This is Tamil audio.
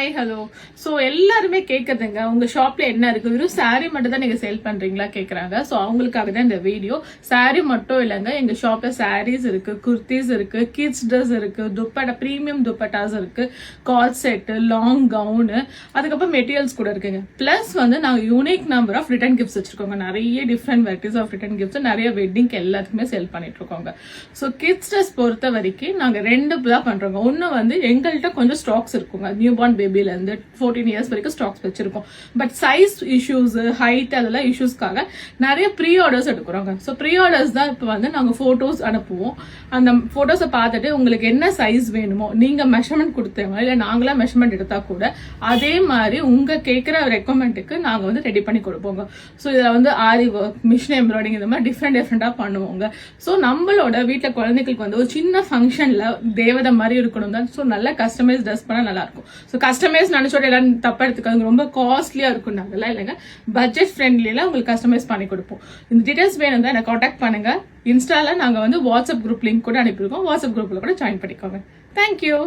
Hi hello. ஸோ எல்லாருமே கேட்குறதுங்க, உங்க ஷாப்ல என்ன இருக்கு, வெறும் சாரீ மட்டும் தான் நீங்க சேல் பண்றீங்களா கேட்குறாங்க. ஸோ அவங்களுக்காக தான் இந்த வீடியோ. சாரீ மட்டும் இல்லைங்க, எங்க ஷாப்ல சாரீஸ் இருக்கு, குர்த்திஸ் இருக்கு, கிட்ஸ் ட்ரெஸ் இருக்கு, துப்பட்டா ப்ரீமியம் துப்பட்டாஸ் இருக்கு, காட் செட்டு, லாங் கவுனு, அதுக்கப்புறம் மெட்டீரியல்ஸ் கூட இருக்குங்க. பிளஸ் வந்து நாங்கள் unique number of return gifts வச்சிருக்கோங்க. நிறைய different varieties of return gifts நிறைய வெட்டிங்க்கு எல்லாத்துக்குமே சேல் பண்ணிட்டு இருக்கோங்க. ஸோ கிட்ஸ் ட்ரெஸ் பொறுத்த வரைக்கும் நாங்கள் ரெண்டு தான் பண்றோங்க. ஒன்று வந்து எங்கள்கிட்ட கொஞ்சம் ஸ்டாக்ஸ் இருக்குங்க, நியூ பார்ன் பேபில இருந்து 14 இயர்ஸ் வரைக்கும் ஸ்டாக்ஸ் வச்சிருக்கோம். பட் சைஸ் இஷ்யூஸ், ஹைட் அதெல்லாம் இஷ்யூஸ்க்காக நிறைய ப்ரீ ஆர்டர்ஸ் எடுக்கிறோங்க. ஸோ ப்ரீ ஆர்டர்ஸ் தான் இப்போ வந்து நாங்கள் ஃபோட்டோஸ் அனுப்புவோம். அந்த ஃபோட்டோஸை பார்த்துட்டு உங்களுக்கு என்ன சைஸ் வேணுமோ நீங்க மெஷர்மெண்ட் கொடுத்தவங்க இல்லை நாங்களா மெஷர்மெண்ட் எடுத்தா கூட அதே மாதிரி உங்க கேட்குற ரெக்குவயர்மெண்ட்டுக்கு நாங்கள் வந்து ரெடி பண்ணி கொடுப்போங்க. ஸோ இதில் வந்து ஆரி ஒர்க், மிஷின் எம்ப்ராய்டிங் இந்த மாதிரி டிஃப்ரெண்டாக பண்ணுவோங்க. ஸோ நம்மளோட வீட்டில் குழந்தைகளுக்கு வந்து ஒரு சின்ன ஃபங்க்ஷன்ல தேவதை மாதிரி இருக்கணும் தான். ஸோ நல்லா கஸ்டமைஸ் ட்ரெஸ் பண்ணால் நல்லா இருக்கும். ஸோ கஸ்டமைஸ் நினைச்சோட எல்லாரும் தப்பா எடுத்துக்காங்க, ரொம்ப காஸ்ட்லியா இருக்கும். அதெல்லாம் இல்லைங்க, பட்ஜெட் ஃப்ரெண்ட்லியில உங்களுக்கு கஸ்டமைஸ் பண்ணி கொடுப்போம். இந்த டீடைல்ஸ் வேணும் தான் எனக்கு காண்டாக்ட் பண்ணுங்க. இன்ஸ்டால நாங்க வந்து வாட்ஸ்அப் குரூப் லிங்க் கூட அனுப்பியிருக்கோம். வாட்ஸ்அப் குரூப்ல கூட ஜாயின் பண்ணிக்கோங்க. தேங்க்யூ.